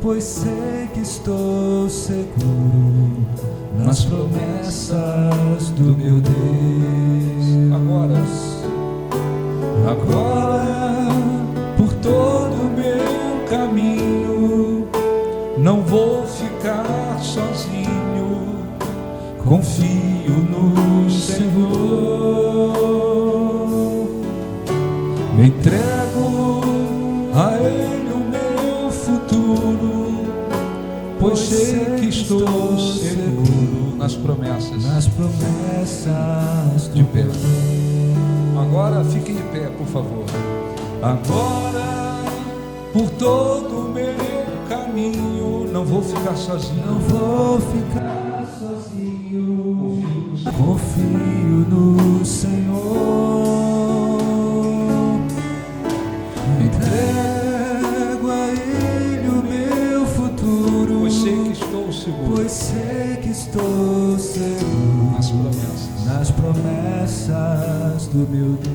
pois sei que estou seguro nas promessas do meu Deus. Agora, por todo o meu caminho, não vou ficar sozinho, confio no Senhor. Me entrego a Ele o meu futuro, pois sei que estou seguro nas promessas de pé. Agora fiquem de pé, por favor. Agora, por todo o meu caminho, não vou ficar sozinho, confio no Senhor. Entrego a Ele o meu futuro, pois sei que estou seguro nas promessas do meu Deus.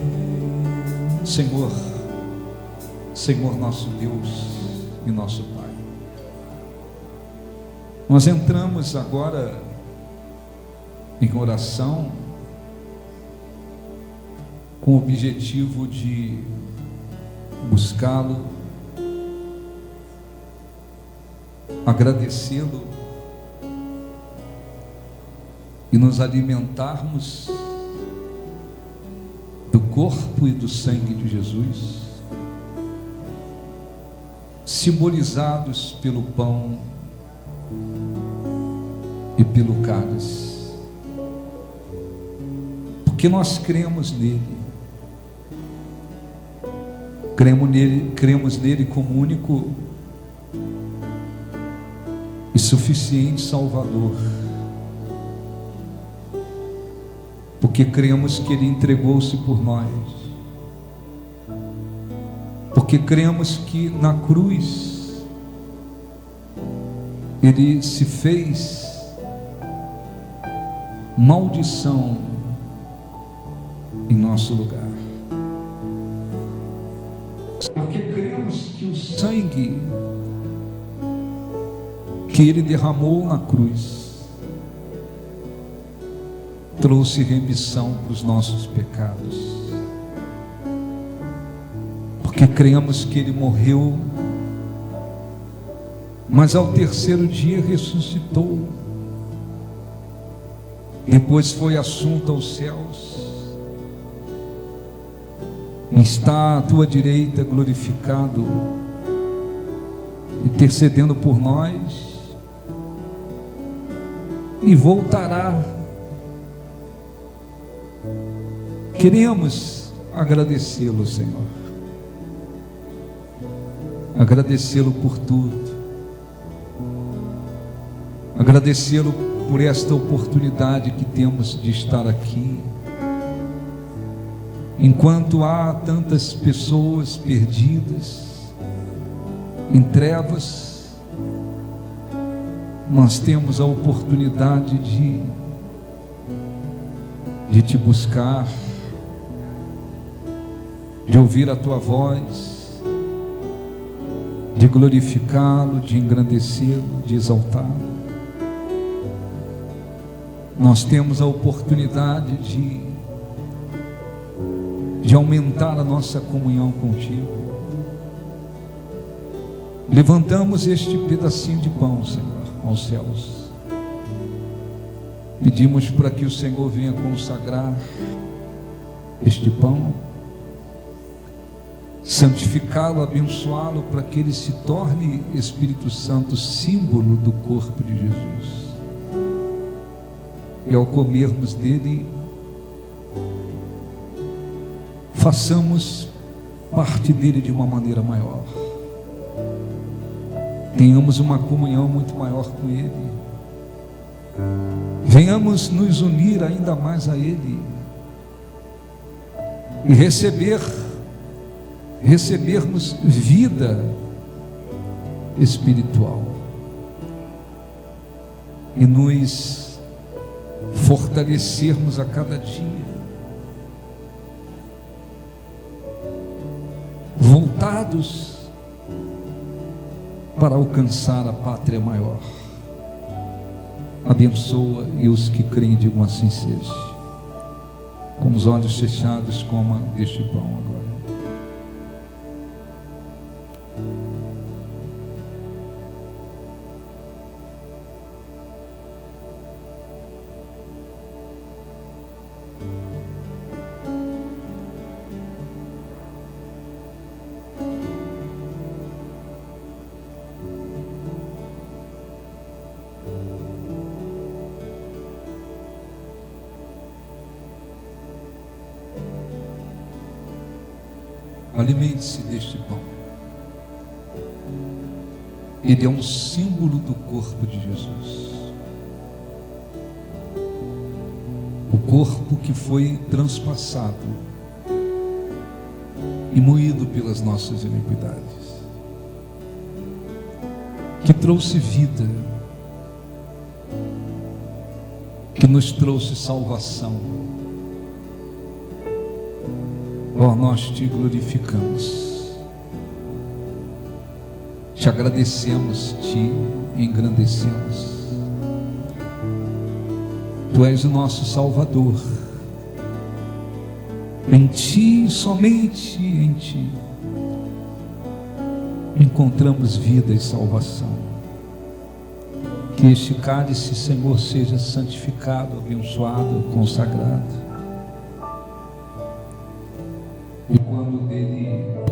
Senhor nosso Deus e nosso Pai, nós entramos agora em oração com o objetivo de buscá-lo, agradecê-lo e nos alimentarmos do corpo e do sangue de Jesus, simbolizados pelo pão e pelo cálice, porque nós cremos nele, cremos nele como único e suficiente Salvador, porque cremos que ele entregou-se por nós, porque cremos que na cruz ele se fez maldição em nosso lugar, porque cremos que o sangue que ele derramou na cruz trouxe remissão para os nossos pecados, que cremos que Ele morreu, mas ao terceiro dia ressuscitou, depois foi assunto aos céus, e está à tua direita glorificado, intercedendo por nós, e voltará. Queremos agradecê-lo, Senhor, agradecê-lo por tudo, agradecê-lo por esta oportunidade que temos de estar aqui, enquanto há tantas pessoas perdidas em trevas. Nós temos a oportunidade de te buscar, de ouvir a tua voz, de glorificá-lo, de engrandecê-lo, de exaltá-lo. Nós temos a oportunidade de aumentar a nossa comunhão contigo. Levantamos este pedacinho de pão, Senhor, aos céus. Pedimos para que o Senhor venha consagrar este pão, santificá-lo, abençoá-lo, para que ele se torne, Espírito Santo, símbolo do corpo de Jesus. E ao comermos dele, façamos parte dele de uma maneira maior, tenhamos uma comunhão muito maior com ele, venhamos nos unir ainda mais a ele e recebermos vida espiritual e nos fortalecermos a cada dia, voltados para alcançar a pátria maior. Abençoa, e os que creem digam assim seja. Com os olhos fechados, coma este pão agora. Alimente-se deste pão. Ele é um símbolo do corpo de Jesus. O corpo que foi transpassado e moído pelas nossas iniquidades, que trouxe vida, que nos trouxe salvação. Ó, nós te glorificamos, te agradecemos, te engrandecemos. Tu és o nosso Salvador. Em ti, somente em ti, encontramos vida e salvação. Que este cálice, Senhor, seja santificado, abençoado, consagrado. E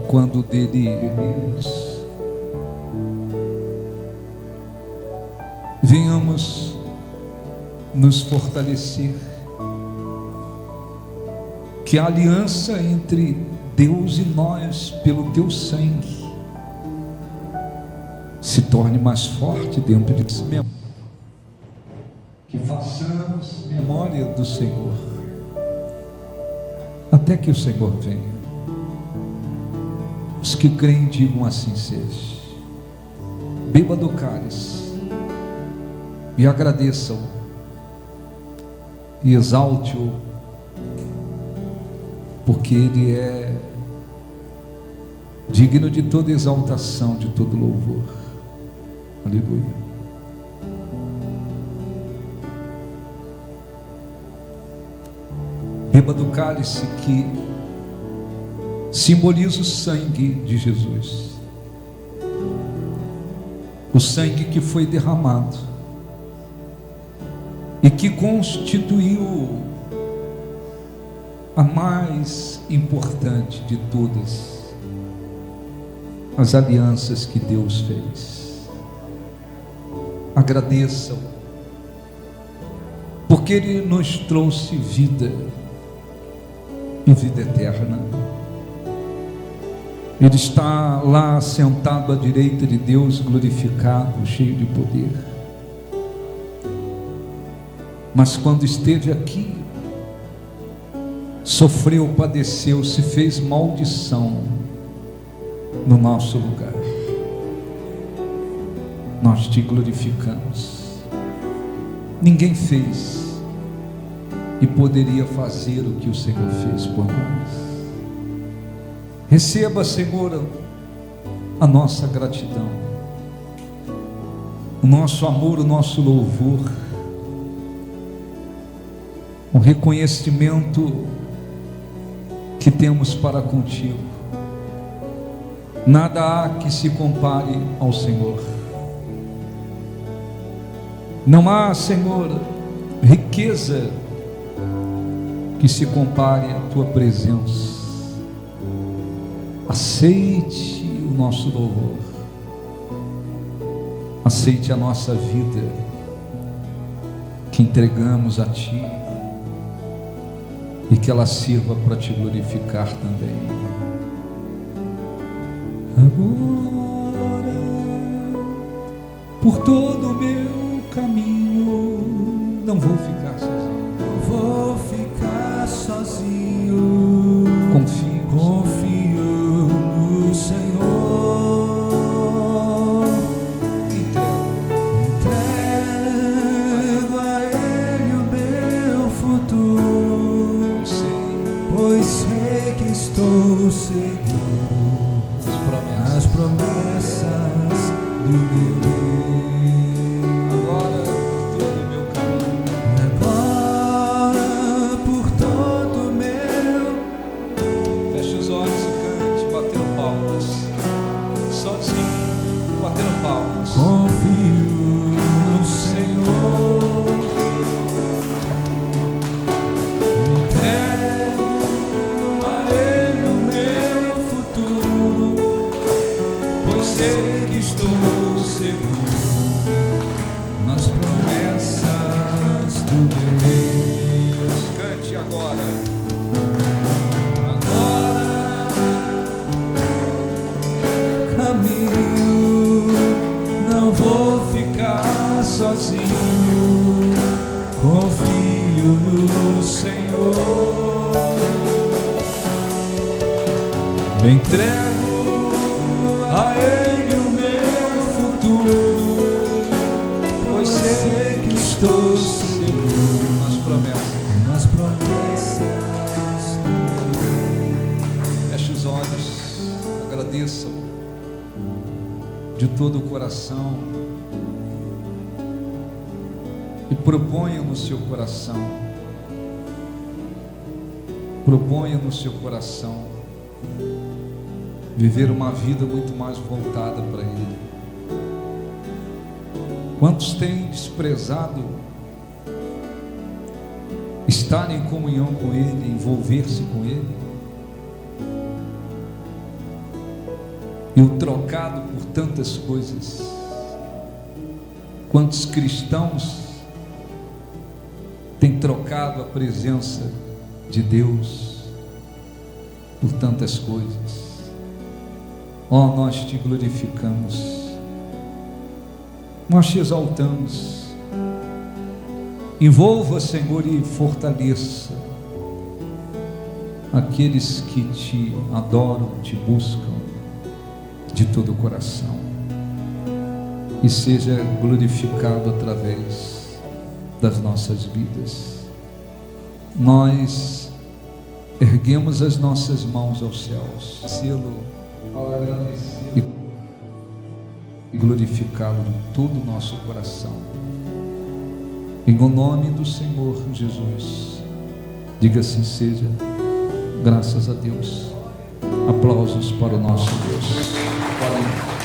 quando dele bebermos, venhamos nos fortalecer, que a aliança entre Deus e nós, pelo teu sangue, se torne mais forte dentro de si mesmo. Que façamos memória do Senhor, até que o Senhor venha. Os que creem digam assim seja. Beba do cálice e agradeça-o e exalte-o, porque ele é digno de toda exaltação, de todo louvor. Aleluia. Beba do cálice que simboliza o sangue de Jesus, o sangue que foi derramado e que constituiu a mais importante de todas as alianças que Deus fez. Agradeça-o, porque Ele nos trouxe vida e vida eterna. Ele está lá sentado à direita de Deus, glorificado, cheio de poder. Mas quando esteve aqui, sofreu, padeceu, se fez maldição no nosso lugar. Nós te glorificamos. Ninguém fez e poderia fazer o que o Senhor fez por nós. Receba, Senhor, a nossa gratidão, o nosso amor, o nosso louvor, o reconhecimento que temos para contigo. Nada há que se compare ao Senhor. Não há, Senhor, riqueza que se compare à tua presença. Aceite o nosso louvor, aceite a nossa vida que entregamos a Ti e que ela sirva para Te glorificar também. Agora, por todo o meu caminho, não vou ficar sozinho. Não vou ficar sozinho. Confio no Senhor. Entrego a Ele o meu futuro, pois sei que estou seguro as promessas do meu Deus. Agora por todo o meu caminho. Agora por todo o meu. Feche os olhos e cante, batendo palmas. Sozinho, batendo palmas. Confio no Senhor. Entrego a Ele o meu futuro, pois sei que estou seguro nas promessas do Deus. Cante agora. Caminho, não vou ficar sozinho. Confio no Senhor. Me entrego a Ele o meu futuro, pois sei que estou seguro Nas promessas. nas promessas. Feche os olhos, agradeça de todo o coração e proponha no seu coração, viver uma vida muito mais voltada para Ele. Quantos têm desprezado estar em comunhão com Ele, envolver-se com Ele, e o trocado por tantas coisas? Quantos cristãos têm trocado a presença de Deus por tantas coisas? Ó, nós te glorificamos, nós te exaltamos. Envolva, Senhor, e fortaleça aqueles que te adoram, te buscam de todo o coração, e seja glorificado através das nossas vidas. Nós erguemos as nossas mãos aos céus, selo ao agradecer e glorificá-lo de todo o nosso coração, em nome do Senhor Jesus. Diga assim seja. Graças a Deus. Aplausos para o nosso Deus. Podem